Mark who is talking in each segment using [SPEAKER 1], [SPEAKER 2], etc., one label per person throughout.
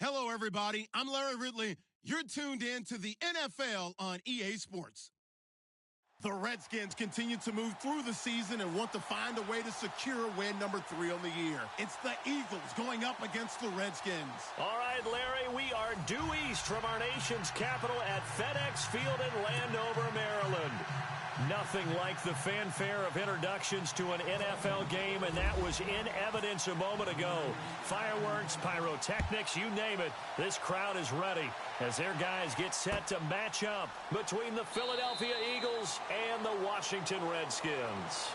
[SPEAKER 1] Hello, everybody. I'm Larry Ridley. You're tuned in to the NFL on EA Sports. The Redskins continue to move through the season and want to find a way to secure win number 3 on the year. It's the Eagles going up against the Redskins.
[SPEAKER 2] All right, Larry, we are due east from our nation's capital at FedEx Field in Landover, Maryland. Nothing like the fanfare of introductions to an NFL game, and that was in evidence a moment ago. Fireworks, pyrotechnics, you name it. This crowd is ready as their guys get set to match up between the Philadelphia Eagles and the Washington Redskins.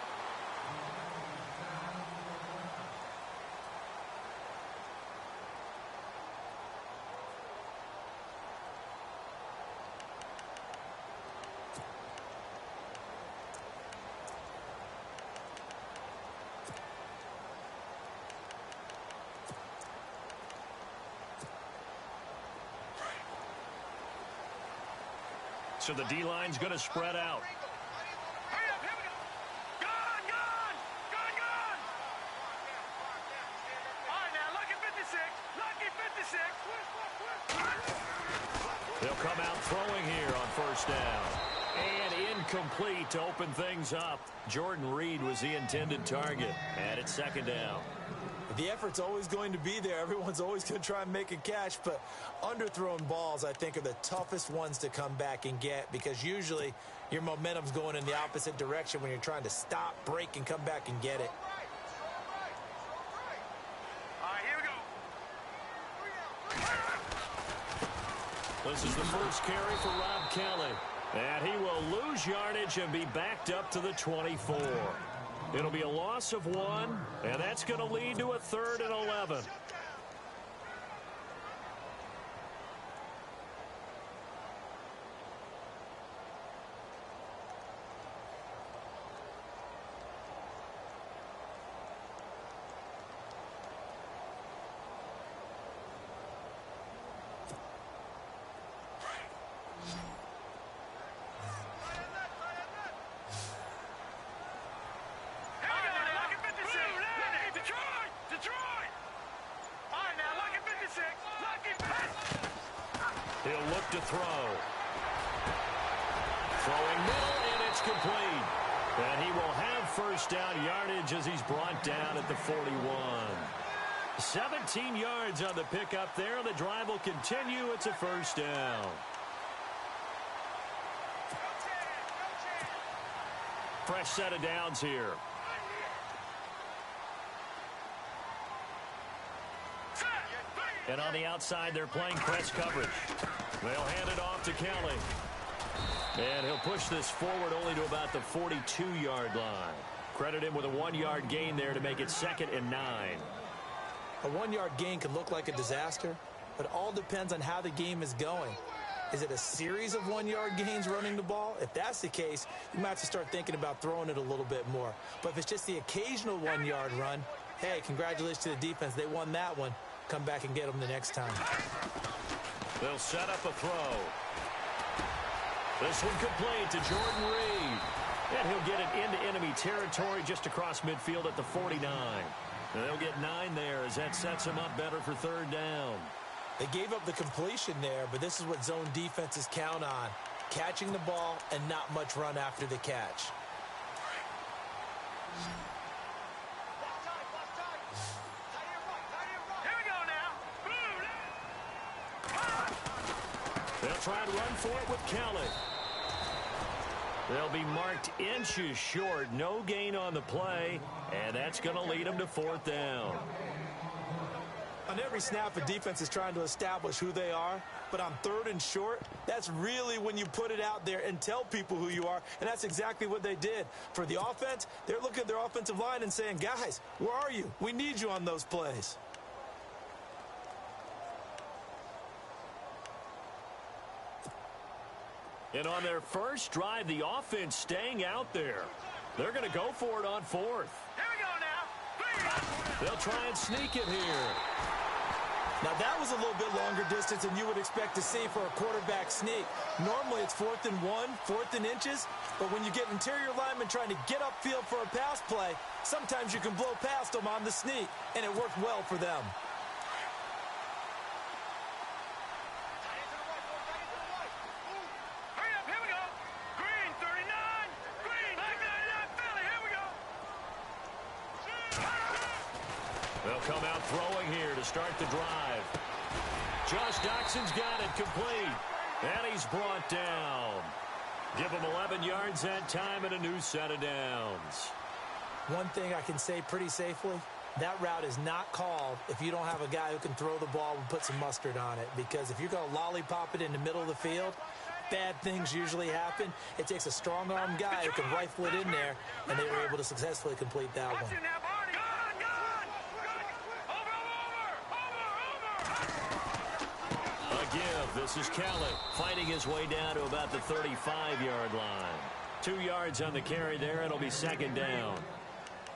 [SPEAKER 2] So the D-line's going to spread out.
[SPEAKER 3] Hurry up, here we go. Gone! All right, now, lucky 56.
[SPEAKER 2] They'll come out throwing here on first down. And incomplete to open things up. Jordan Reed was the intended target. And it's second down.
[SPEAKER 4] The effort's always going to be there. Everyone's always going to try and make a catch, but underthrown balls, I think, are the toughest ones to come back and get because usually your momentum's going in the opposite direction when you're trying to stop, break, and come back and get it.
[SPEAKER 3] All right, here we go.
[SPEAKER 2] This is the first carry for Rob Kelly. And he will lose yardage and be backed up to the 24. It'll be a loss of 1, and that's going to lead to a 3rd and 11. He'll look to throw. Throwing middle, and it's complete. And he will have first down yardage as he's brought down at the 41. 17 yards on the pickup there. The drive will continue. It's a first down. Fresh set of downs here. And on the outside, they're playing press coverage. They'll hand it off to Kelly. And he'll push this forward only to about the 42-yard line. Credit him with a 1-yard gain there to make it 2nd and 9.
[SPEAKER 4] A 1-yard gain could look like a disaster, but it all depends on how the game is going. Is it a series of 1-yard gains running the ball? If that's the case, you might have to start thinking about throwing it a little bit more. But if it's just the occasional 1-yard run, hey, congratulations to the defense. They won that one. Come back and get them the next time.
[SPEAKER 2] They'll set up a throw. This one complete to Jordan Reed. And he'll get it into enemy territory just across midfield at the 49. And they'll get 9 there as that sets him up better for 3rd down.
[SPEAKER 4] They gave up the completion there, but this is what zone defenses count on. Catching the ball and not much run after the catch.
[SPEAKER 2] They'll try and run for it with Kelly. They'll be marked inches short. No gain on the play, and that's going to lead them to 4th down.
[SPEAKER 4] On every snap, a defense is trying to establish who they are, but on 3rd and short, that's really when you put it out there and tell people who you are, and that's exactly what they did. For the offense, they're looking at their offensive line and saying, guys, where are you? We need you on those plays.
[SPEAKER 2] And on their first drive, the offense staying out there. They're going to go for it on 4th.
[SPEAKER 3] Here we go now.
[SPEAKER 2] They'll try and sneak it here.
[SPEAKER 4] Now, that was a little bit longer distance than you would expect to see for a quarterback sneak. Normally, it's 4th and 1, 4th and inches, but when you get interior linemen trying to get upfield for a pass play, sometimes you can blow past them on the sneak, and it worked well for them.
[SPEAKER 2] They'll come out throwing here to start the drive. Josh Doxson's got it complete. And he's brought down. Give him 11 yards that time and a new set of downs.
[SPEAKER 4] One thing I can say pretty safely, that route is not called if you don't have a guy who can throw the ball and put some mustard on it. Because if you're going to lollipop it in the middle of the field, bad things usually happen. It takes a strong-arm guy who can rifle it in there, and they were able to successfully complete that one.
[SPEAKER 2] Give. This is Kelly fighting his way down to about the 35-yard line. 2 yards on the carry there. It'll be second down.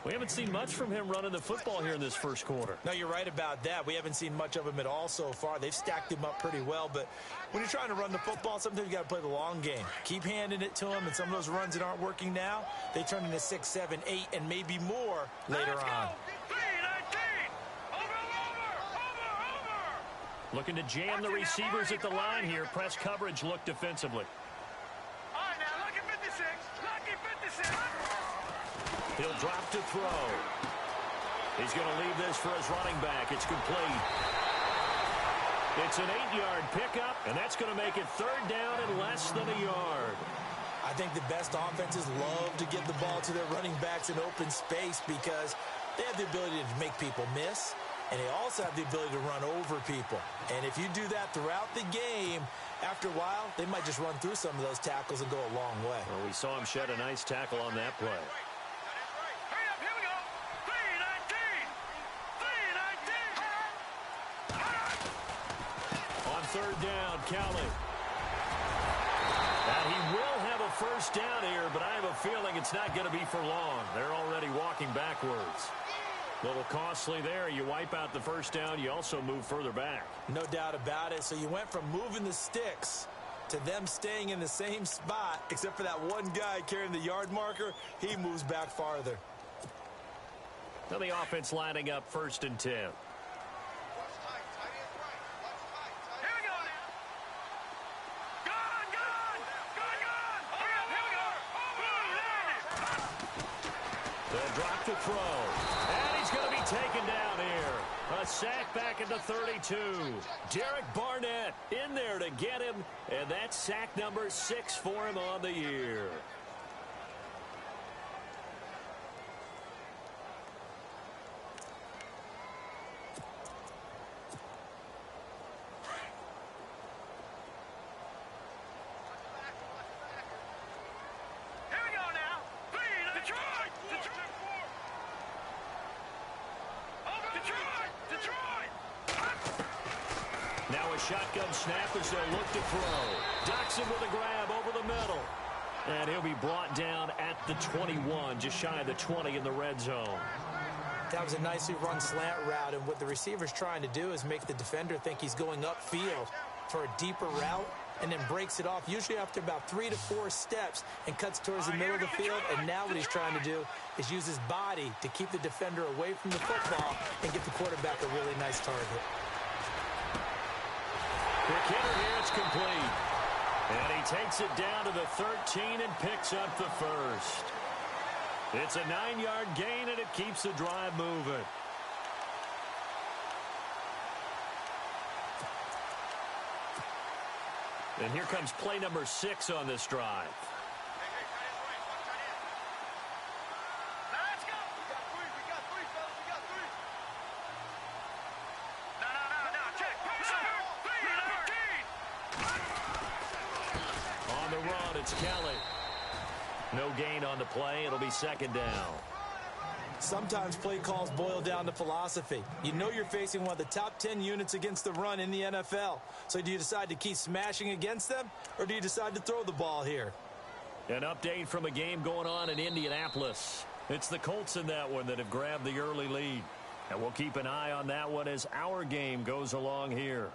[SPEAKER 2] We haven't seen much from him running the football here in this first quarter.
[SPEAKER 4] No, you're right about that. We haven't seen much of him at all so far. They've stacked him up pretty well, but when you're trying to run the football, sometimes you got to play the long game. Keep handing it to him, and some of those runs that aren't working now, they turn into 6, 7, 8, and maybe more later on.
[SPEAKER 2] Looking to jam the receivers at the line here. Press coverage look defensively.
[SPEAKER 3] All right, now, lucky 56. Lucky 56.
[SPEAKER 2] He'll drop to throw. He's going to leave this for his running back. It's complete. It's an 8-yard pickup, and that's going to make it third down and less than a yard.
[SPEAKER 4] I think the best offenses love to get the ball to their running backs in open space because they have the ability to make people miss. And they also have the ability to run over people. And if you do that throughout the game, after a while, they might just run through some of those tackles and go a long way.
[SPEAKER 2] Well, we saw him shed a nice tackle on that play.
[SPEAKER 3] Hurry up, here we go. 3-19. 3-19.
[SPEAKER 2] On third down, Kelly. And he will have a first down here, but I have a feeling it's not going to be for long. They're already walking backwards. A little costly there. You wipe out the first down. You also move further back.
[SPEAKER 4] No doubt about it. So you went from moving the sticks to them staying in the same spot, except for that one guy carrying the yard marker. He moves back farther.
[SPEAKER 2] Now the offense lining up 1st and 10.
[SPEAKER 3] Here we go now. Gone, gone. Gone, gone. Hurry up, here we go.
[SPEAKER 2] The drop to throw. And he's going to be taken down here. A sack back at the 32. Derek Barnett in there to get him. And that's sack number 6 for him on the year.
[SPEAKER 3] Here we go now. Detroit.
[SPEAKER 2] Now a shotgun snap as they'll look to throw. Doxson with a grab over the middle. And he'll be brought down at the 21, just shy of the 20 in the red zone.
[SPEAKER 4] That was a nicely run slant route, and what the receiver's trying to do is make the defender think he's going upfield for a deeper route and then breaks it off, usually after about 3 to 4 steps, and cuts towards the middle of the field. And now what he's trying to do is use his body to keep the defender away from the football and get the quarterback a really nice target.
[SPEAKER 2] Quick hitter here, it's complete. And he takes it down to the 13 and picks up the first. It's a 9-yard gain, and it keeps the drive moving. And here comes play number 6 on this drive.
[SPEAKER 3] Let's go. We got three, fellas. We got three. No. Check. 3-19.
[SPEAKER 2] On the run, it's Kelly. No gain on the play. It'll be second down.
[SPEAKER 4] Sometimes play calls boil down to philosophy. You know you're facing one of the top 10 units against the run in the NFL. So do you decide to keep smashing against them, or do you decide to throw the ball here?
[SPEAKER 2] An update from a game going on in Indianapolis. It's the Colts in that one that have grabbed the early lead. And we'll keep an eye on that one as our game goes along here.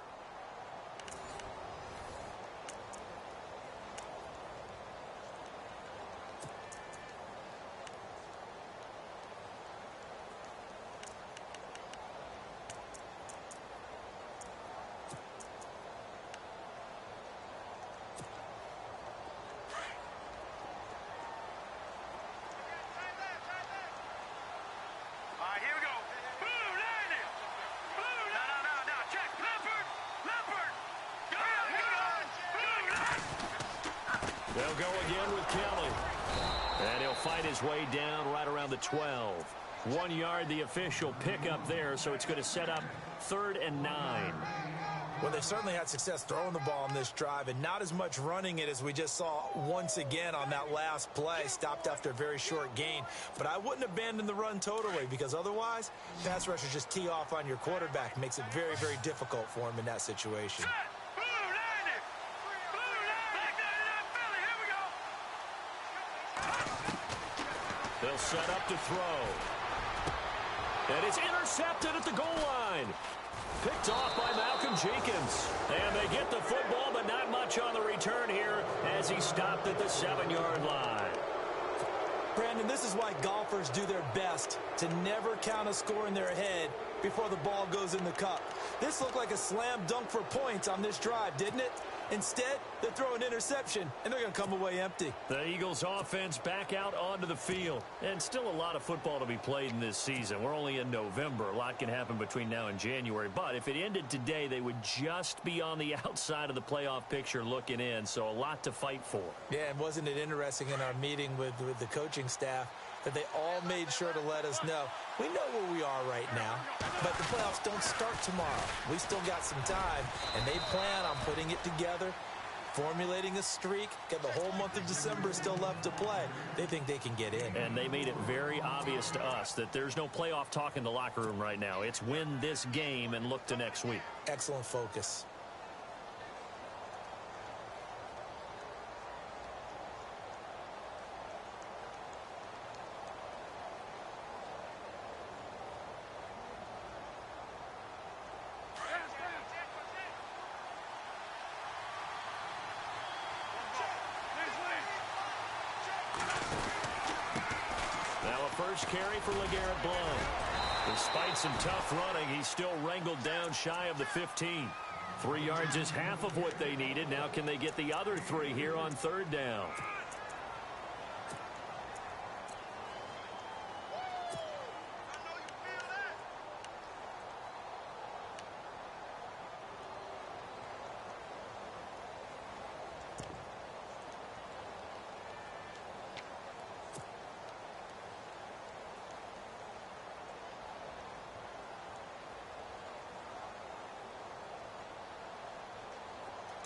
[SPEAKER 3] All right, here we go. Boom, landed.
[SPEAKER 2] They'll go again with Kelly. And he'll fight his way down right around the 12. 1 yard, the official pickup there, so it's going to set up 3rd and 9.
[SPEAKER 4] Well, they've certainly had success throwing the ball on this drive and not as much running it as we just saw once again on that last play. Stopped after a very short gain. But I wouldn't abandon the run totally because otherwise, pass rushers just tee off on your quarterback. Makes it very, very difficult for him in that situation.
[SPEAKER 2] They'll set up to throw. And it's intercepted at the goal line. Picked off by Malcolm Jenkins. And they get the football, but not much on the return here as he stopped at the 7-yard line.
[SPEAKER 4] Brandon, this is why golfers do their best to never count a score in their head before the ball goes in the cup. This looked like a slam dunk for points on this drive, didn't it? Instead, they throw an interception, and they're going to come away empty.
[SPEAKER 2] The Eagles' offense back out onto the field. And still a lot of football to be played in this season. We're only in November. A lot can happen between now and January. But if it ended today, they would just be on the outside of the playoff picture looking in. So a lot to fight for.
[SPEAKER 4] Yeah, and wasn't it interesting in our meeting with the coaching staff that they all made sure to let us know, we know where we are right now, but the playoffs don't start tomorrow. We still got some time, and they plan on putting it together, formulating a streak, got the whole month of December still left to play. They think they can get in.
[SPEAKER 2] And they made it very obvious to us that there's no playoff talk in the locker room right now. It's win this game and look to next week.
[SPEAKER 4] Excellent focus.
[SPEAKER 2] First carry for LeGarrette Blount. Despite some tough running, he's still wrangled down shy of the 15. 3 yards is half of what they needed. Now can they get the other 3 here on 3rd down?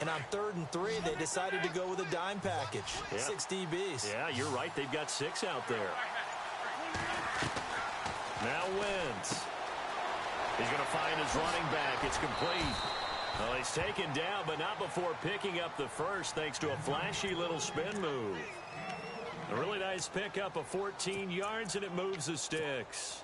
[SPEAKER 4] And on 3rd and 3, they decided to go with a dime package. Yeah. 6 DBs.
[SPEAKER 2] Yeah, you're right. They've got 6 out there. Now Wentz. He's going to find his running back. It's complete. Well, he's taken down, but not before picking up the first thanks to a flashy little spin move. A really nice pickup of 14 yards, and it moves the sticks.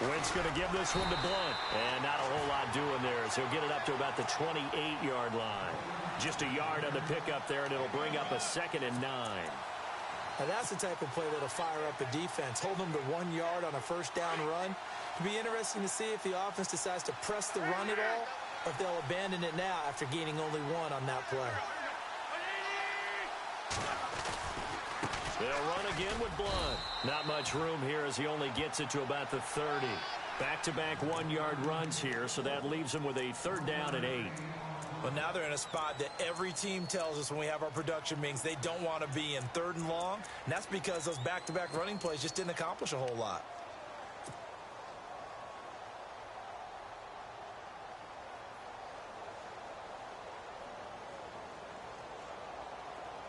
[SPEAKER 2] Wentz going to give this one to Blount. And not a whole lot doing there as he'll get it up to about the 28-yard line. Just a yard on the pickup there, and it'll bring up a 2nd and 9.
[SPEAKER 4] Now that's the type of play that'll fire up a defense. Hold them to 1 yard on a first down run. It'll be interesting to see if the offense decides to press the run at all, or if they'll abandon it now after gaining only 1 on that play.
[SPEAKER 2] They'll run again with Blount. Not much room here as he only gets it to about the 30. Back-to-back 1-yard runs here, so that leaves him with a 3rd down and 8.
[SPEAKER 4] Well, now they're in a spot that every team tells us when we have our production meetings they don't want to be in, 3rd and long. And that's because those back-to-back running plays just didn't accomplish a whole lot.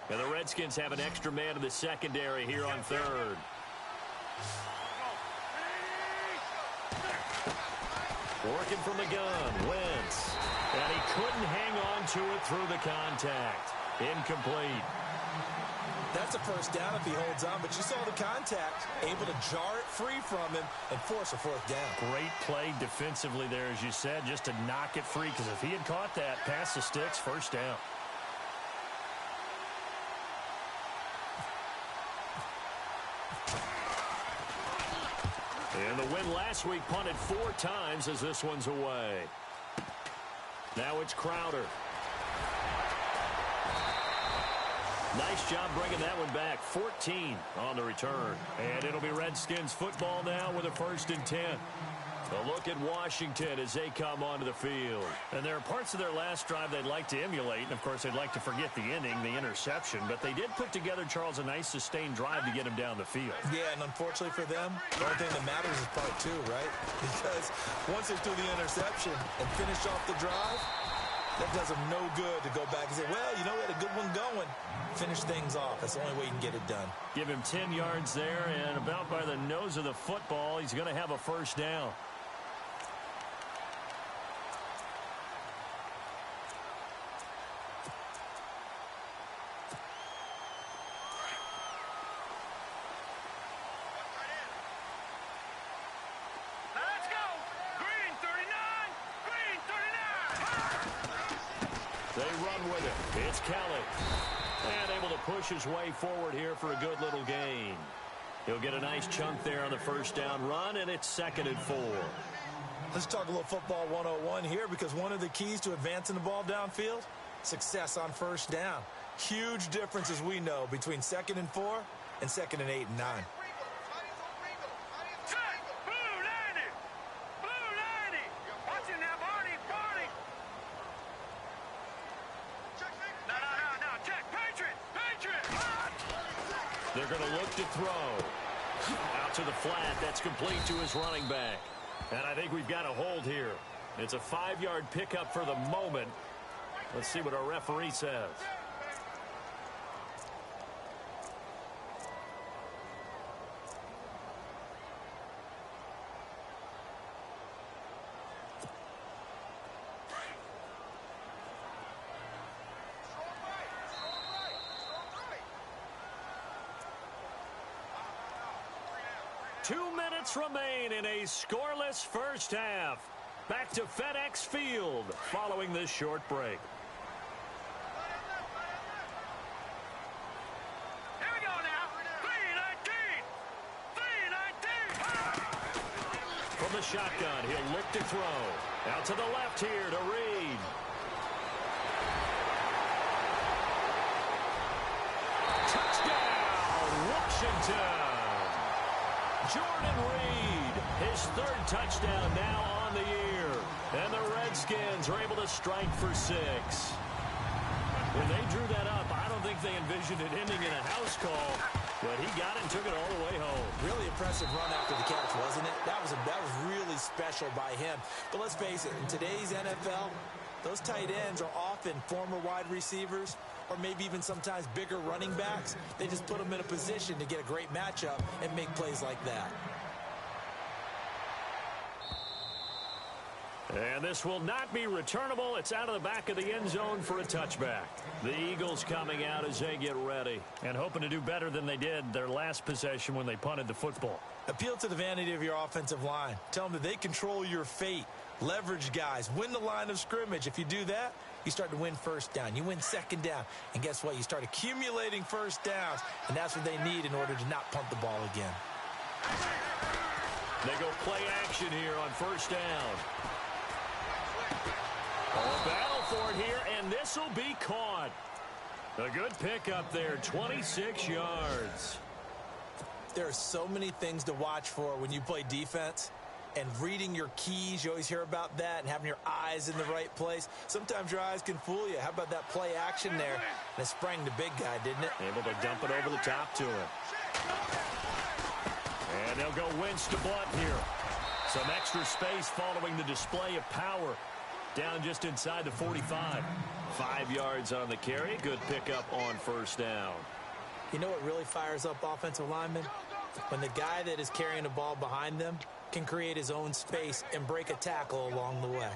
[SPEAKER 2] And the Redskins have an extra man in the secondary here on 3rd. Working from the gun, Wentz. And he couldn't hang on to it through the contact. Incomplete.
[SPEAKER 4] That's a first down if he holds on, but you saw the contact, able to jar it free from him and force a 4th down.
[SPEAKER 2] Great play defensively there, as you said, just to knock it free, because if he had caught that, past the sticks, 1st down. And the win last week punted 4 times as this one's away. Now it's Crowder. Nice job bringing that one back. 14 on the return. And it'll be Redskins football now with a 1st and 10. A look at Washington as they come onto the field. And there are parts of their last drive they'd like to emulate. And, of course, they'd like to forget the inning, the interception. But they did put together, Charles, a nice sustained drive to get him down the field.
[SPEAKER 4] Yeah, and unfortunately for them, the only thing that matters is part 2, right? Because once they threw the interception and finished off the drive, that does them no good to go back and say, well, you know, we had a good one going. Finish things off. That's the only way you can get it done.
[SPEAKER 2] Give him 10 yards there, and about by the nose of the football, he's going to have a 1st down.
[SPEAKER 3] Let's go. Green 39. Green 39.
[SPEAKER 2] They run with it. It's Kelly. And able to push his way forward here for a good little gain. He'll get a nice chunk there on the 1st down run, and it's 2nd and 4.
[SPEAKER 4] Let's talk a little football 101 here, because one of the keys to advancing the ball downfield, success on 1st down. Huge difference, as we know, between 2nd and 4 and 2nd and 8 and 9.
[SPEAKER 3] Check. Blue 90. Blue 90. Watch it now, Barney. Barney. No. Check. Patriot. Patriot.
[SPEAKER 2] They're going to look to throw. Out to the flat. That's complete to his running back. And I think we've got a hold here. It's a 5-yard pickup for the moment. Let's see what our referee says. Remain in a scoreless 1st half. Back to FedEx Field following this short break.
[SPEAKER 3] Here we go now. 319. 319.
[SPEAKER 2] From the shotgun, he'll look to throw. Out to the left here to Reed. Touchdown, Washington. Jordan Reed, his 3rd touchdown now on the year. And the Redskins are able to strike for 6. When they drew that up, I don't think they envisioned it ending in a house call, but he got it and took it all the way home.
[SPEAKER 4] Really impressive run after the catch, wasn't it? That was really special by him. But let's face it, in today's NFL, those tight ends are often former wide receivers, or maybe even sometimes bigger running backs. They just put them in a position to get a great matchup and make plays like that.
[SPEAKER 2] And this will not be returnable. It's out of the back of the end zone for a touchback. The Eagles coming out as they get ready and hoping to do better than they did their last possession when they punted the football.
[SPEAKER 4] Appeal to the vanity of your offensive line. Tell them that they control your fate. Leverage guys. Win the line of scrimmage. If you do that, you start to win 1st down. You win 2nd down. And guess what? You start accumulating 1st downs. And that's what they need in order to not punt the ball again.
[SPEAKER 2] They go play action here on 1st down. A battle for it here, and this will be caught. A good pickup there, 26 yards.
[SPEAKER 4] There are so many things to watch for when you play defense. And reading your keys, you always hear about that, and having your eyes in the right place. Sometimes your eyes can fool you. How about that play action there? And it sprang the big guy, didn't it?
[SPEAKER 2] Able to dump it over the top to him. And they'll go Wentz to Blunt here. Some extra space following the display of power. Down just inside the 45. 5 yards on the carry. Good pickup on 1st down.
[SPEAKER 4] You know what really fires up offensive linemen? When the guy that is carrying the ball behind them can create his own space and break a tackle along the way.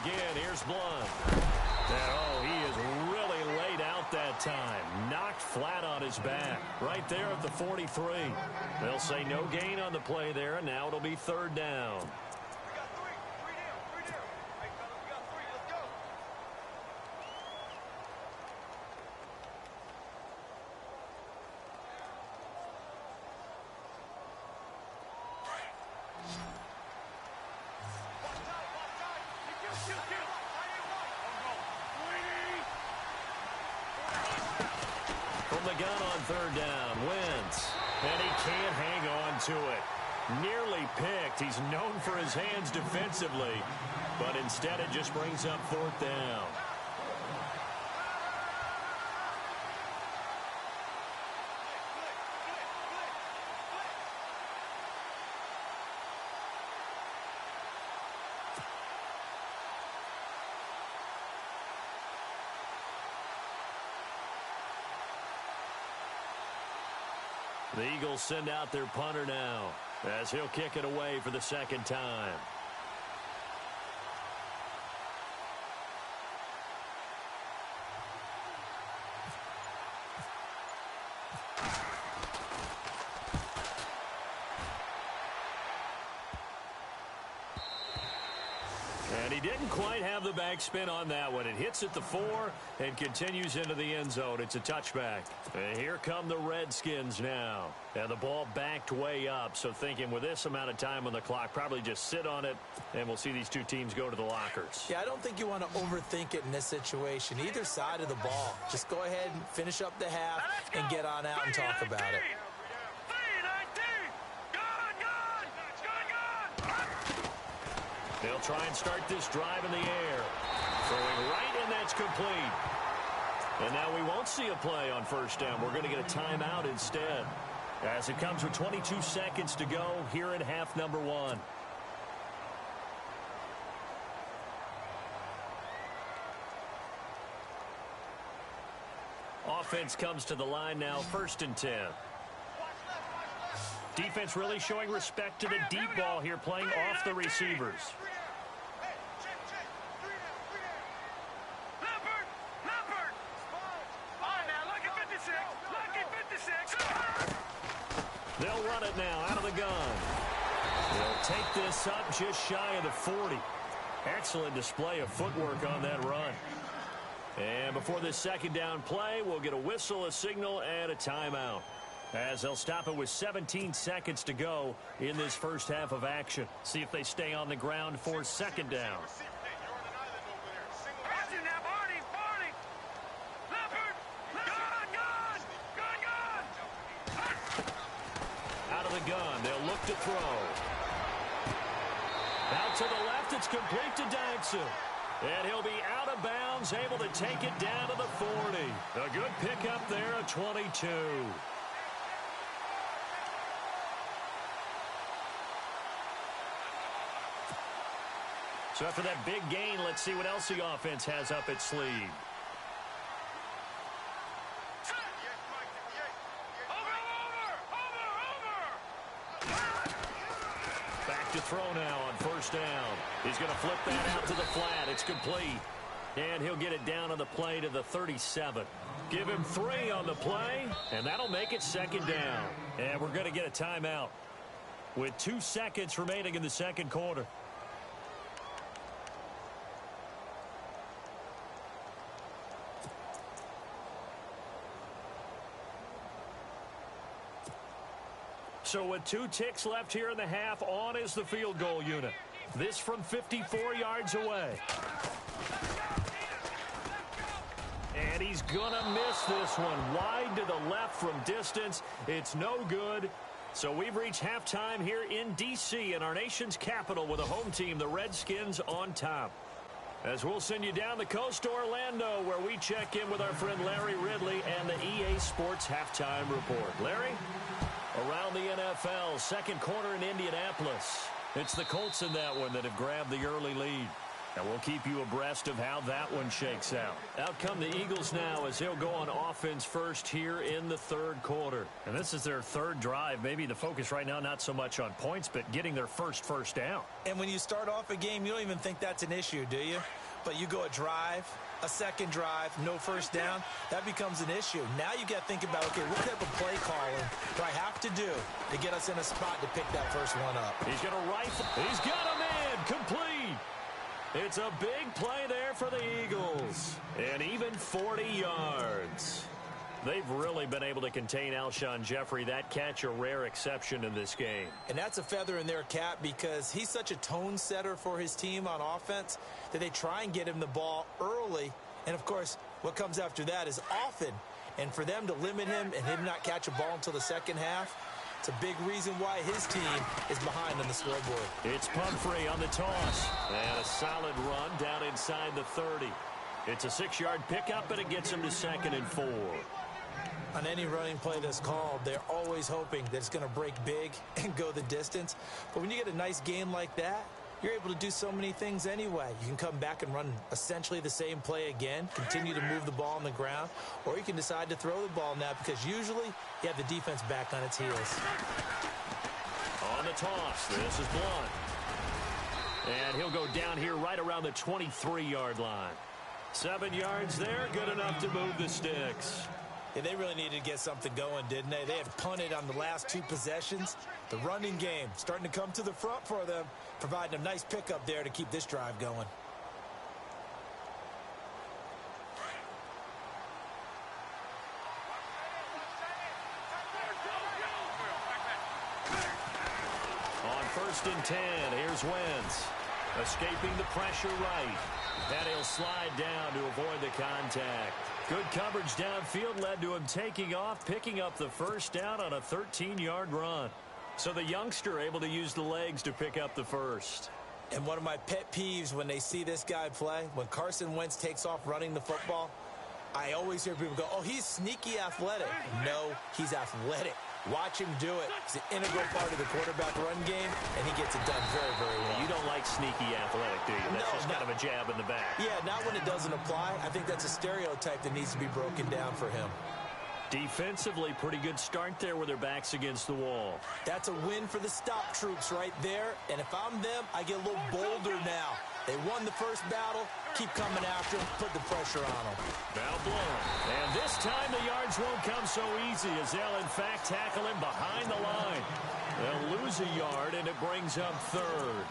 [SPEAKER 2] Again, here's Blunt. And, oh, he is really laid out that time. Knocked flat on his back. Right there at the 43. They'll say no gain on the play there, and now it'll be 3rd down. third down. Wentz. And he can't hang on to it. Nearly picked. He's known for his hands defensively, but instead it just brings up fourth down. The Eagles send out their punter now, as he'll kick it away for the second time. And he didn't quite have the backspin on that one. It hits at the 4 and continues into the end zone. It's a touchback. And here come the Redskins now. And the ball backed way up. So thinking with this amount of time on the clock, probably just sit on it, and we'll see these two teams go to the lockers.
[SPEAKER 4] Yeah, I don't think you want to overthink it in this situation. Either side of the ball. Just go ahead and finish up the half and get on out and talk about it.
[SPEAKER 2] They'll try and start this drive in the air. Throwing right, and that's complete. And now we won't see a play on first down. We're going to get a timeout instead, as it comes with 22 seconds to go here in half number 1. Offense comes to the line now, 1st and 10. Defense really showing respect to the deep ball here, playing off the receivers. They'll run it now out of the gun. They'll take this up just shy of the 40. Excellent display of footwork on that run. And before this second down play, we'll get a whistle, a signal, and a timeout, as they'll stop it with 17 seconds to go in this first half of action. See if they stay on the ground for second down. Out of the gun, they'll look to throw. Out to the left, it's complete to Dykson. And he'll be out of bounds, able to take it down to the 40. A good pickup there, a 22. So after that big gain, let's see what else the offense has up its sleeve. Back to throw now on first down. He's going to flip that out to the flat. It's complete. And he'll get it down on the play to the 37. Give him 3 on the play, and that'll make it second down. And we're going to get a timeout with 2 seconds remaining in the second quarter. So with 2 ticks left here in the half, on is the field goal unit. This from 54 yards away. And he's going to miss this one. Wide to the left from distance. It's no good. So we've reached halftime here in D.C. in our nation's capital with a home team, the Redskins, on top. As we'll send you down the coast to Orlando, where we check in with our friend Larry Ridley and the EA Sports Halftime Report. Larry? Around the NFL, second quarter in Indianapolis. It's the Colts in that one that have grabbed the early lead. And we'll keep you abreast of how that one shakes out. Out come the Eagles now as they'll go on offense first here in the third quarter. And this is their third drive. Maybe the focus right now not so much on points, but getting their first down.
[SPEAKER 4] And when you start off a game, you don't even think that's an issue, do you? But you go a drive, a second drive, no first down, that becomes an issue. Now you got to think about, okay, what type of play calling do I have to do to get us in a spot to pick that first one up?
[SPEAKER 2] He's going to rifle. He's got him in. Complete. It's a big play there for the Eagles. And even 40 yards. They've really been able to contain Alshon Jeffrey. That catch a rare exception in this game. And
[SPEAKER 4] that's a feather in their cap because he's such a tone setter for his team on offense that they try and get him the ball early. And, of course, what comes after that is often And for them to limit him and him not catch a ball until the second half, it's a big reason why his team is behind on the scoreboard.
[SPEAKER 2] It's Pumphrey on the toss. And a solid run down inside the 30. It's a 6-yard pickup, and it gets him to 2nd and 4.
[SPEAKER 4] On any running play that's called, they're always hoping that it's going to break big and go the distance. But when you get a nice gain like that, you're able to do so many things anyway. You can come back and run essentially the same play again, continue to move the ball on the ground, or you can decide to throw the ball now because usually you have the defense back on its heels.
[SPEAKER 2] On the toss, this is Blunt. And he'll go down here right around the 23-yard line. 7 yards there, good enough to move the sticks.
[SPEAKER 4] Yeah, they really needed to get something going, didn't they? They had punted on the last 2 possessions. The running game starting to come to the front for them, providing a nice pickup there to keep this drive going.
[SPEAKER 2] On 1st and 10, here's Wentz. Escaping the pressure right. And he'll slide down to avoid the contact. Good coverage downfield led to him taking off, picking up the first down on a 13-yard run. So the youngster able to use the legs to pick up the first.
[SPEAKER 4] And one of my pet peeves when they see this guy play, when Carson Wentz takes off running the football, I always hear people go, oh, he's sneaky athletic. No, he's athletic. Watch him do it. It's an integral part of the quarterback run game, and he gets it done very, very well.
[SPEAKER 2] You don't like sneaky athletic, do you? That's just kind of a jab in the back.
[SPEAKER 4] Yeah, not when it doesn't apply. I think that's a stereotype that needs to be broken down for him.
[SPEAKER 2] Defensively, pretty good start there with their backs against the wall. That's a win for the stop troops right there. And if I'm them, I get a little bolder now. They won the first battle. Keep coming after them. Put the pressure on them. Now blown. And this time the yards won't come so easy as they'll, in fact, tackle him behind the line. They'll lose a yard, and it brings up 3rd.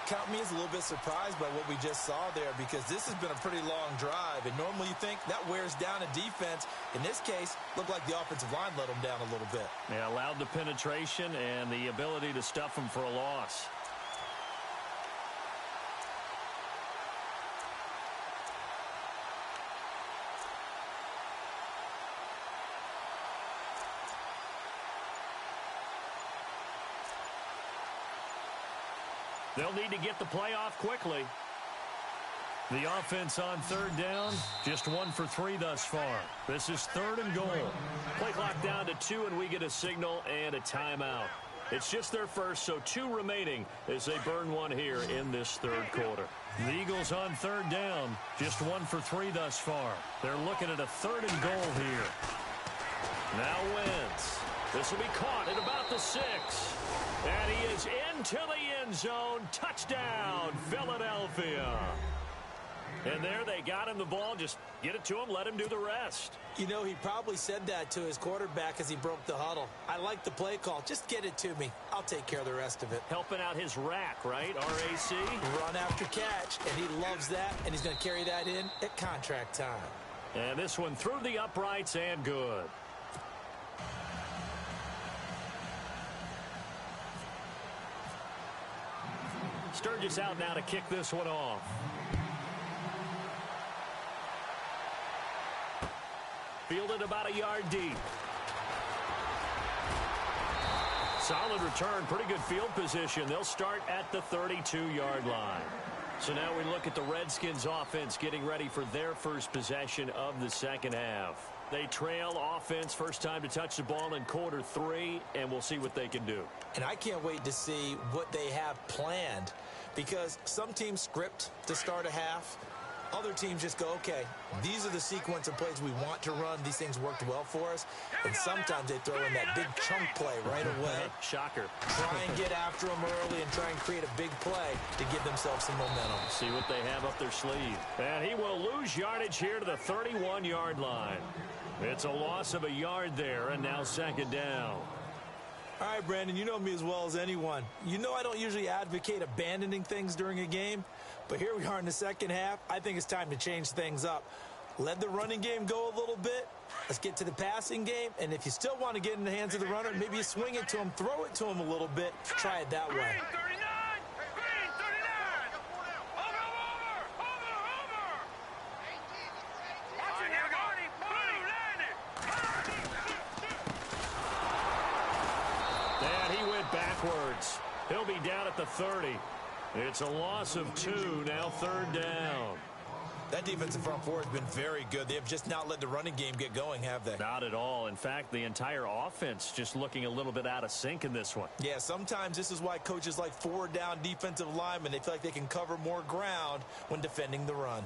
[SPEAKER 2] Count me as a little bit surprised by what we just saw there because this has been a pretty long drive, and normally you think that wears down a defense. In this case, looked like the offensive line let them down a little bit. Yeah, allowed the penetration and the ability to stuff them for a loss. They'll need to get the play off quickly. The offense on 3rd down, just 1 for 3 thus far. This is 3rd and goal. Play clock down to 2, and we get a signal and a timeout. It's just their first, so 2 remaining as they burn 1 here in this 3rd quarter. The Eagles on 3rd down, just 1 for 3 thus far. They're looking at a 3rd and goal here. Now Wentz. This will be caught at about the 6. And he is into the end zone. Touchdown, Philadelphia. And there they got him the ball. Just get it to him, let him do the rest. You know, he probably said that to his quarterback as he broke the huddle. I like the play call. Just get it to me. I'll take care of the rest of it. Helping out his rack, right? RAC. Run after catch, and he loves that, and he's going to carry that in at contract time. And this one through the uprights and good. Sturgis out now to kick this one off. Fielded about a yard deep. Solid return, pretty good field position. They'll start at the 32-yard line. So now we look at the Redskins offense getting ready for their first possession of the second half. They trail offense, first time to touch the ball in quarter 3, and we'll see what they can do. And I can't wait to see what they have planned because some teams script to start a half. Other teams just go, okay, these are the sequence of plays we want to run. These things worked well for us. And sometimes they throw in that big chunk play right away. Shocker. Try and get after them early and try and create a big play to give themselves some momentum. See what they have up their sleeve. And he will lose yardage here to the 31-yard line. It's a loss of a yard there, and now second down. All right, Brandon, you know me as well as anyone. You know I don't usually advocate abandoning things during a game, but here we are in the second half. I think it's time to change things up. Let the running game go a little bit. Let's get to the passing game, and if you still want to get in the hands of the runner, maybe you swing it to him, throw it to him a little bit. Try it that way. backwards. He'll be down at the 30. It's a loss of 2, now 3rd down.
[SPEAKER 4] That defensive front four has been very good. They have just not let the running game get going, have they?
[SPEAKER 2] Not at all. In fact, the entire offense just looking a little bit out of sync in this one.
[SPEAKER 4] Yeah, sometimes this is why coaches like forward-down defensive linemen, they feel like they can cover more ground when defending the run.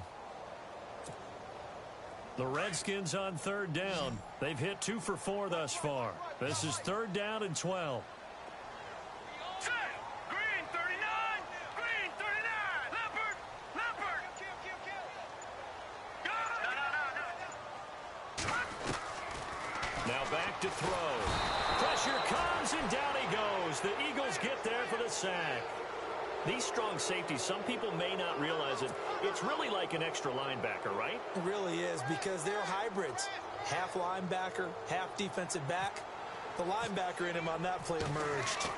[SPEAKER 2] The Redskins on 3rd down. They've hit 2 for 4 thus far. This is 3rd down and 12.
[SPEAKER 3] Green 39! Green 39! Leopard! Leopard! No.
[SPEAKER 2] Now back to throw. Pressure comes, and down he goes. The Eagles get there for the sack. These strong safeties, some people may not realize it. It's really like an extra linebacker, right?
[SPEAKER 4] It really is, because they're hybrids. Half linebacker, half defensive back. The linebacker in him on that play emerged.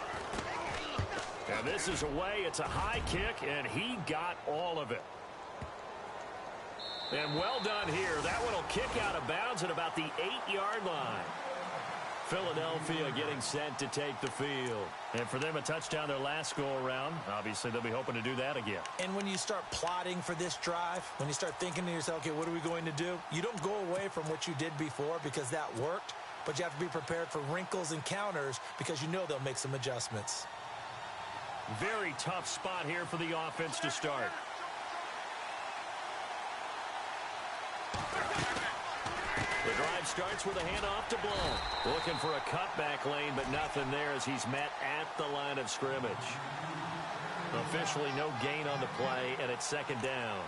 [SPEAKER 2] And this is away. It's a high kick, and he got all of it. And well done here. That one will kick out of bounds at about the 8-yard line. Philadelphia getting set to take the field. And for them, a touchdown their last go-around. Obviously, they'll be hoping to do that again.
[SPEAKER 4] And when you start plotting for this drive, when you start thinking to yourself, okay, what are we going to do? You don't go away from what you did before because that worked, but you have to be prepared for wrinkles and counters because you know they'll make some adjustments.
[SPEAKER 2] Very tough spot here for the offense to start. The drive starts with a handoff to Blow. Looking for a cutback lane, but nothing there as he's met at the line of scrimmage. Officially no gain on the play, and it's 2nd down.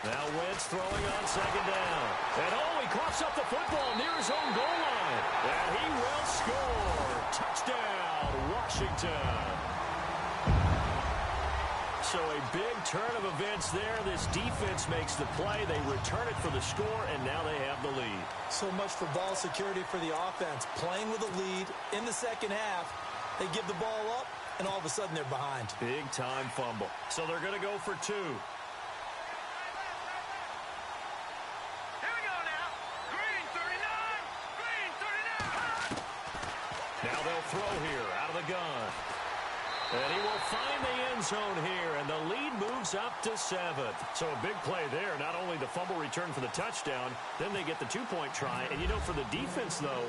[SPEAKER 2] Now Wentz throwing on 2nd down. And he coughs up the football near his own goal line. And he will score. Touchdown, Washington. So a big turn of events there. This defense makes the play. They return it for the score, and now they have the lead.
[SPEAKER 4] So much for ball security for the offense. Playing with a lead in the second half, they give the ball up, and all of a sudden they're behind.
[SPEAKER 2] Big-time fumble. So they're going to go for 2. Throw here out of the gun. And he will find the end zone here, and the lead moves up to 7. So a big play there. Not only the fumble return for the touchdown, then they get the 2-point try. And, you know, for the defense, though,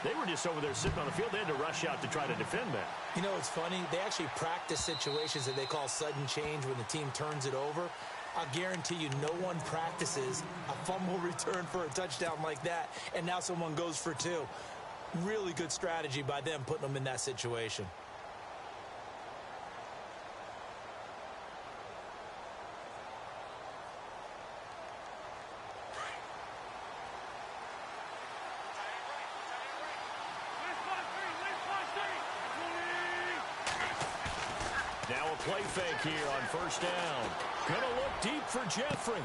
[SPEAKER 2] they were just over there sitting on the field. They had to rush out to try to defend that.
[SPEAKER 4] You know, it's funny. They actually practice situations that they call sudden change when the team turns it over. I'll guarantee you no one practices a fumble return for a touchdown like that, and now someone goes for 2. Really good strategy by them putting them in that situation.
[SPEAKER 2] Now a play fake here on 1st down. Gonna look deep for Jeffrey.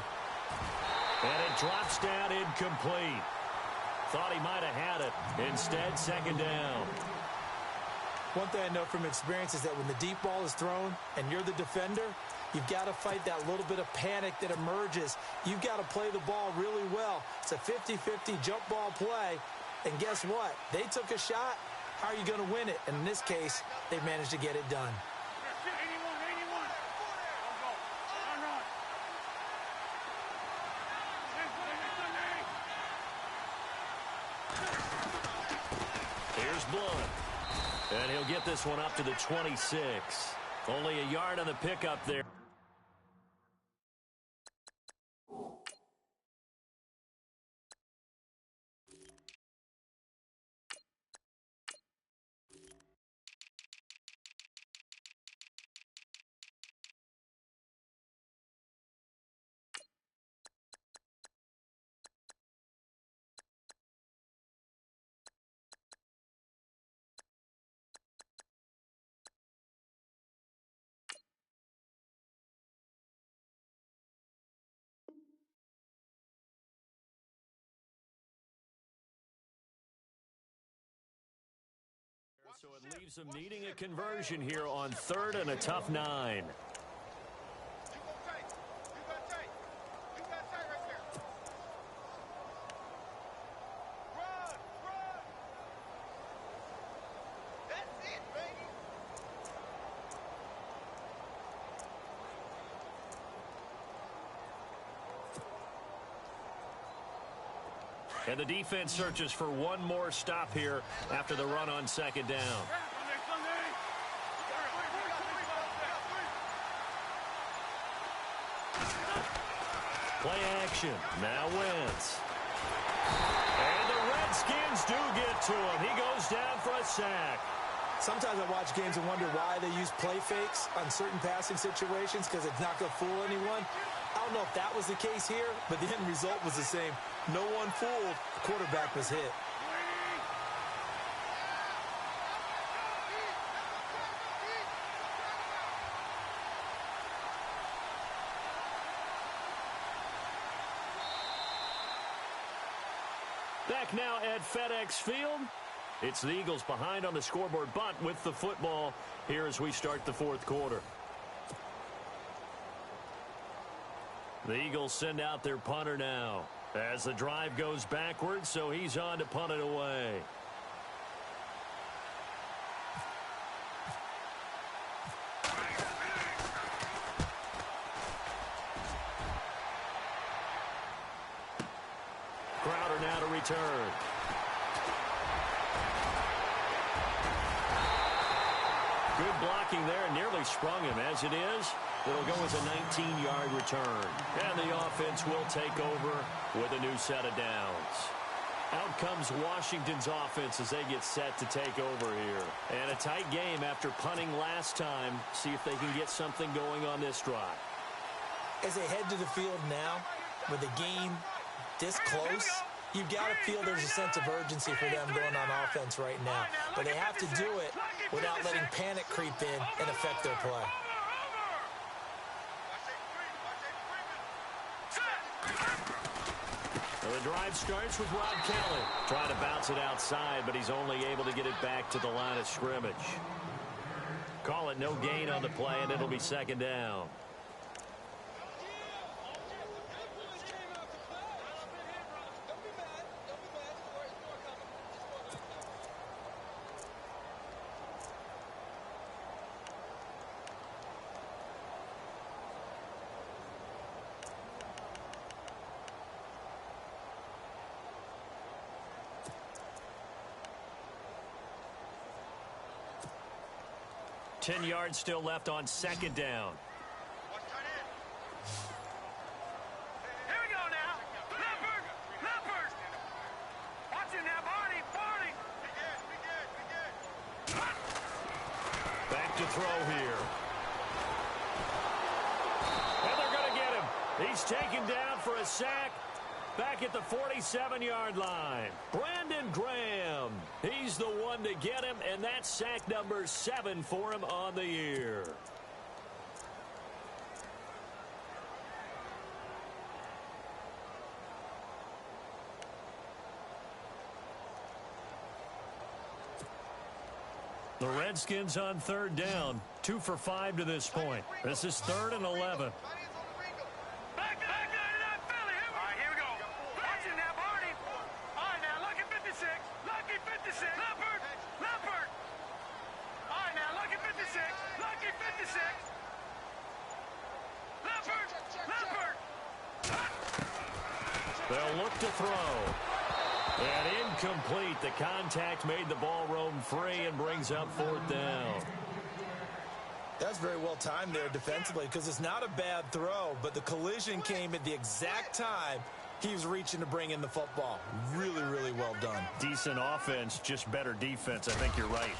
[SPEAKER 2] And it drops down incomplete. Thought he might have had it. Instead, 2nd down.
[SPEAKER 4] One thing I know from experience is that when the deep ball is thrown and you're the defender, you've got to fight that little bit of panic that emerges. You've got to play the ball really well. It's a 50-50 jump ball play. And guess what? They took a shot. How are you going to win it? And in this case, they managed to get it done.
[SPEAKER 2] And he'll get this one up to the 26. Only a yard on the pickup there. So it leaves them needing a conversion here on 3rd and a tough 9. And the defense searches for one more stop here after the run on 2nd down. Play action. Now Wentz. And the Redskins do get to him. He goes down for a sack.
[SPEAKER 4] Sometimes I watch games and wonder why they use play fakes on certain passing situations because it's not going to fool anyone. I don't know if that was the case here, but the end result was the same. No one fooled. The quarterback was hit.
[SPEAKER 2] Back now at FedEx Field. It's the Eagles behind on the scoreboard, but with the football here as we start the 4th quarter. The Eagles send out their punter now as the drive goes backwards, so he's on to punt it away. Crowder now to return. Good blocking there, nearly sprung him. As it is, it'll go as a 19-yard return. And the offense will take over with a new set of downs. Out comes Washington's offense as they get set to take over here. And a tight game after punting last time. See if they can get something going on this drive.
[SPEAKER 4] As they head to the field now, with the game this close, you've got to feel there's a sense of urgency for them going on offense right now. But they have to do it without letting panic creep in and affect their play.
[SPEAKER 2] So the drive starts with Rob Kelly. Trying to bounce it outside, but he's only able to get it back to the line of scrimmage. Call it no gain on the play, and it'll be 2nd down. Ten yards still left on 2nd down.
[SPEAKER 3] Here we go now. Leopard. Watching now, Barney. We good.
[SPEAKER 2] Back to throw here. And they're going to get him. He's taken down for a sack. Back at the 47-yard line. Brandon Graham. He's the one to get him, and that's sack number 7 for him on the year. The Redskins on 3rd down. 2 for 5 to this point. This is 3rd and 11. They'll look to throw. And incomplete. The contact made the ball roam free and brings up 4th down.
[SPEAKER 4] That's very well timed there defensively because it's not a bad throw, but the collision came at the exact time he was reaching to bring in the football. Really, really well done.
[SPEAKER 2] Decent offense, just better defense. I think you're right.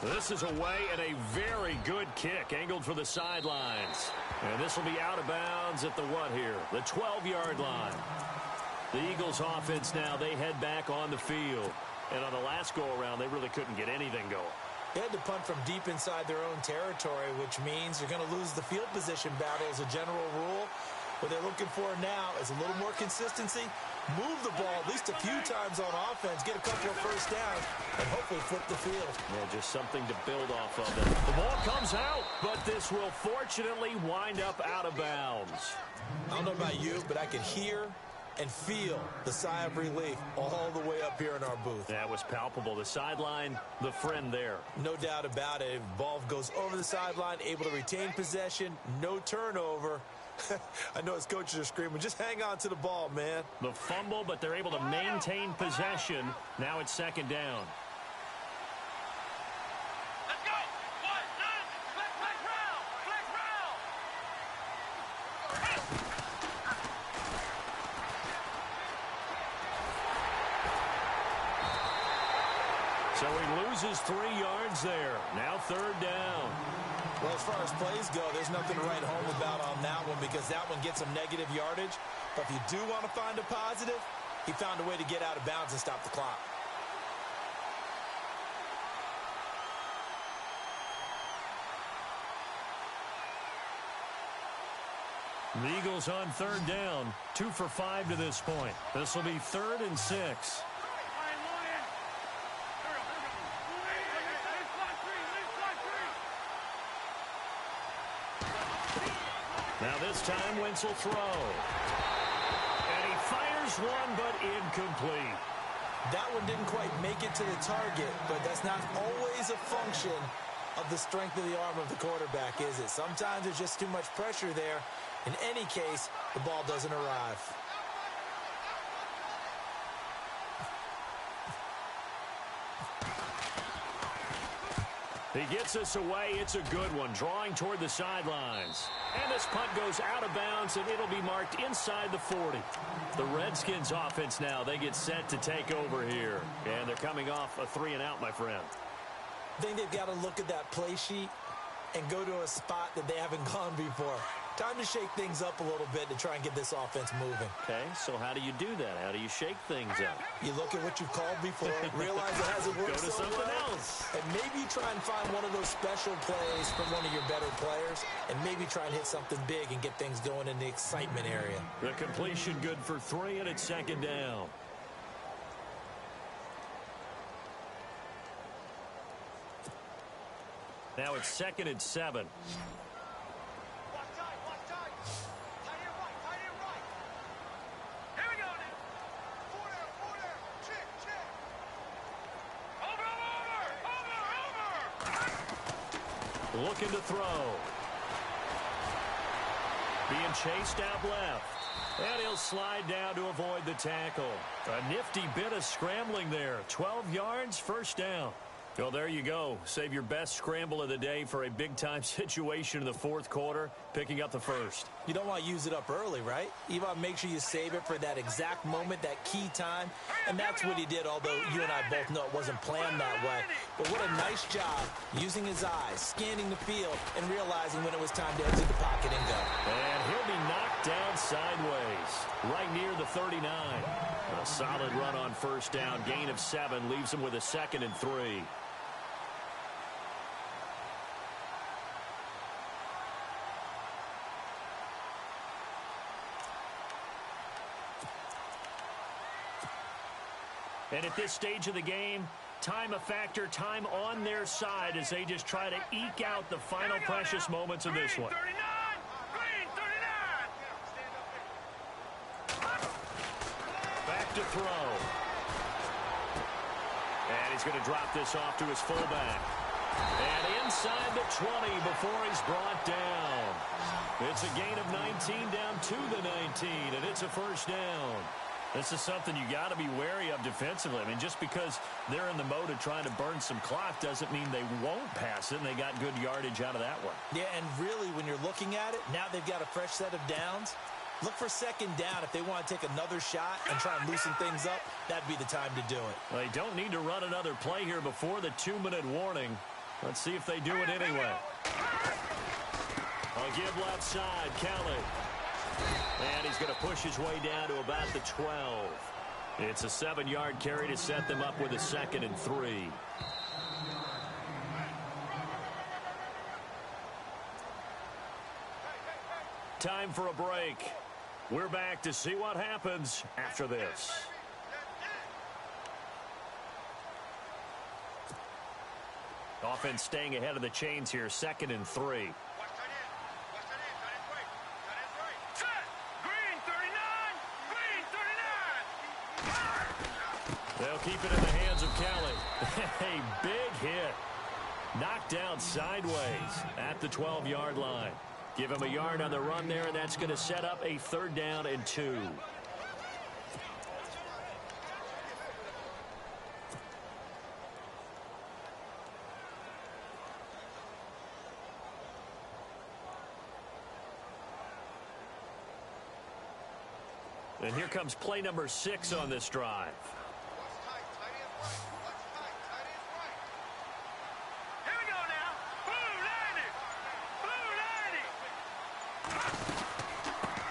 [SPEAKER 2] This is away and a very good kick angled for the sidelines. And this will be out of bounds at the what here? The 12-yard line. The Eagles offense now, they head back on the field. And on the last go-around, they really couldn't get anything going.
[SPEAKER 4] They had to punt from deep inside their own territory, which means you're going to lose the field position battle as a general rule. What they're looking for now is a little more consistency move the ball at least a few times on offense, get a couple of first downs, and hopefully flip the field.
[SPEAKER 2] Yeah, just something to build off of. The ball comes out, but this will fortunately wind up out of bounds.
[SPEAKER 4] I don't know about you, but I could hear and feel the sigh of relief all the way up here in our booth.
[SPEAKER 2] That was palpable. The sideline, the friend there.
[SPEAKER 4] No doubt about it. Ball goes over the sideline, able to retain possession, no turnover. I know his coaches are screaming, just hang on to the ball, man.
[SPEAKER 2] The fumble, but they're able to maintain possession. Now it's second down.
[SPEAKER 3] Let's go. One, nine, flex round, flex round.
[SPEAKER 2] So he loses 3 yards there. Now third down.
[SPEAKER 4] Well, as far as plays go, there's nothing to write home about on that one because that one gets some negative yardage. But if you do want to find a positive, he found a way to get out of bounds and stop the clock.
[SPEAKER 2] The Eagles on third down. 2 for 5 to this point. This will be 3rd and 6. Now this time, Wentz will throw. And he fires one, but incomplete.
[SPEAKER 4] That one didn't quite make it to the target, but that's not always a function of the strength of the arm of the quarterback, is it? Sometimes there's just too much pressure there. In any case, the ball doesn't arrive.
[SPEAKER 2] He gets us away. It's a good one. Drawing toward the sidelines. And this punt goes out of bounds, and it'll be marked inside the 40. The Redskins offense now, they get set to take over here. And they're coming off a 3-and-out, my friend.
[SPEAKER 4] I think they've got to look at that play sheet and go to a spot that they haven't gone before. Time to shake things up a little bit to try and get this offense moving.
[SPEAKER 2] Okay, so how do you do that? How do you shake things up?
[SPEAKER 4] You look at what you've called before, realize it hasn't worked
[SPEAKER 2] Go to
[SPEAKER 4] so
[SPEAKER 2] something
[SPEAKER 4] well,
[SPEAKER 2] else.
[SPEAKER 4] and maybe try and find one of those special plays from one of your better players, and maybe try and hit something big and get things going in the excitement area.
[SPEAKER 2] The completion good for 3, and it's second down. Now it's 2nd and 7. Looking to throw. Being chased out left. And he'll slide down to avoid the tackle. A nifty bit of scrambling there. 12 yards, first down. Well, there you go. Save your best scramble of the day for a big-time situation in the 4th quarter, picking up the first.
[SPEAKER 4] You don't want to use it up early, right? You want to make sure you save it for that exact moment, that key time. And that's what he did, although you and I both know it wasn't planned that way. But what a nice job using his eyes, scanning the field, and realizing when it was time to exit the pocket and go.
[SPEAKER 2] And he'll be knocked down sideways, right near the 39. A solid run on first down. Gain of 7 leaves him with a 2nd and 3. And at this stage of the game, time a factor, time on their side as they just try to eke out the final precious moments of this one. Back to throw. And he's going to drop this off to his fullback. And inside the 20 before he's brought down. It's a gain of 19 down to the 19, and it's a first down. This is something you got to be wary of defensively. I mean, just because they're in the mode of trying to burn some clock doesn't mean they won't pass it, and they got good yardage out of that one.
[SPEAKER 4] Yeah, and really, when you're looking at it, now they've got a fresh set of downs. Look for second down. If they want to take another shot and try and loosen things up, that'd be the time to do it.
[SPEAKER 2] They don't need to run another play here before the 2-minute warning. Let's see if they do it anyway. I'll give left side, Kelly. And he's going to push his way down to about the 12. It's a 7-yard carry to set them up with a 2nd and 3. Time for a break. We're back to see what happens after this. Offense staying ahead of the chains here, 2nd and 3. They'll keep it in the hands of Kelly. A big hit. Knocked down sideways at the 12-yard line. Give him a yard on the run there, and that's going to set up a 3rd down and 2. And here comes play number 6 on this drive.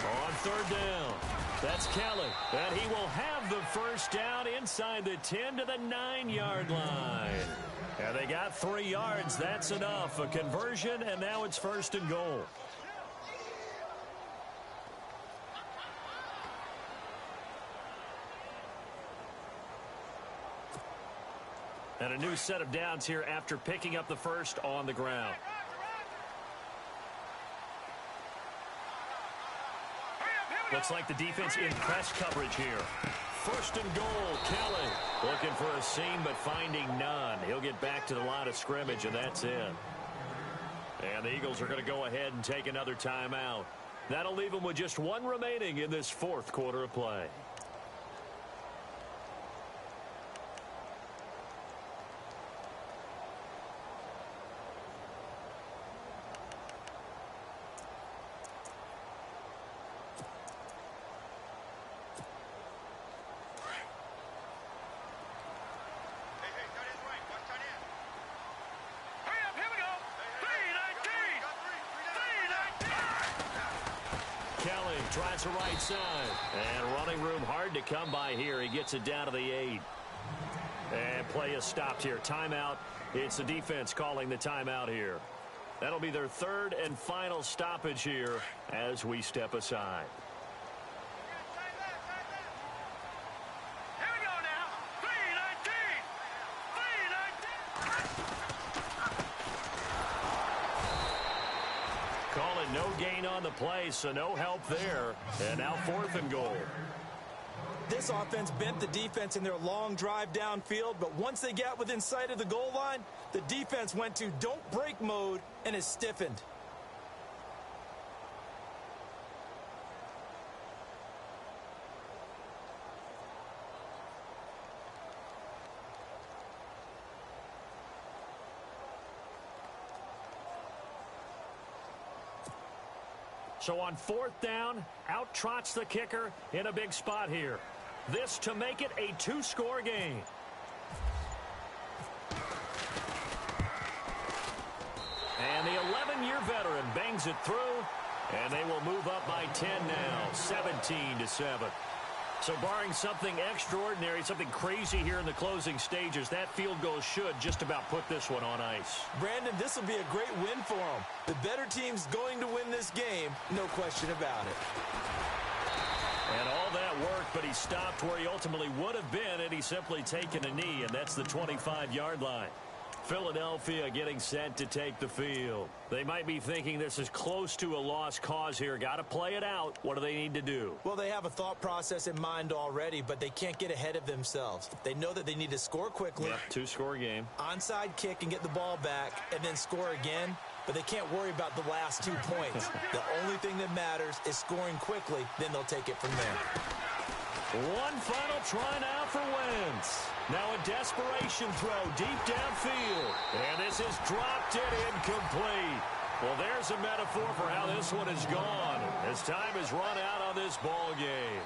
[SPEAKER 2] On 3rd down, that's Kelly, and he will have the 1st down inside the 10 to the 9-yard line. And they got 3 yards. That's enough. A conversion, and now it's 1st and goal. And a new set of downs here after picking up the 1st on the ground. Looks like the defense in press coverage here. 1st and goal, Kelly. Looking for a seam, but finding none. He'll get back to the line of scrimmage, and that's it. And the Eagles are going to go ahead and take another timeout. That'll leave them with just 1 remaining in this 4th quarter of play. Tries the right side. And running room hard to come by here. He gets it down to the 8. And play is stopped here. Timeout. It's the defense calling the timeout here. That'll be their 3rd and final stoppage here as we step aside. No gain on the play, so no help there. And now 4th and goal.
[SPEAKER 4] This offense bent the defense in their long drive downfield, but once they got within sight of the goal line, the defense went to don't break mode and is stiffened.
[SPEAKER 2] So on 4th down, out trots the kicker in a big spot here. This to make it a 2-score game. And the 11-year veteran bangs it through, and they will move up by 10 now, 17-7. So barring something extraordinary, something crazy here in the closing stages, that field goal should just about put this one on ice.
[SPEAKER 4] Brandon, this will be a great win for them. The better team's going to win this game, no question about it.
[SPEAKER 2] And all that work, but he stopped where he ultimately would have been had he simply taken a knee, and that's the 25-yard line. Philadelphia getting set to take the field. They might be thinking this is close to a lost cause here. Got to play it out. What do they need to do?
[SPEAKER 4] Well, they have a thought process in mind already, but they can't get ahead of themselves. They know that they need to score quickly.
[SPEAKER 2] Yep, 2-score game.
[SPEAKER 4] Onside kick and get the ball back and then score again. But they can't worry about the last 2 points. The only thing that matters is scoring quickly. Then they'll take it from there.
[SPEAKER 2] One final try now for Wentz. Now a desperation throw deep downfield. And this is dropped it incomplete. Well, there's a metaphor for how this one is gone as time has run out on this ball game.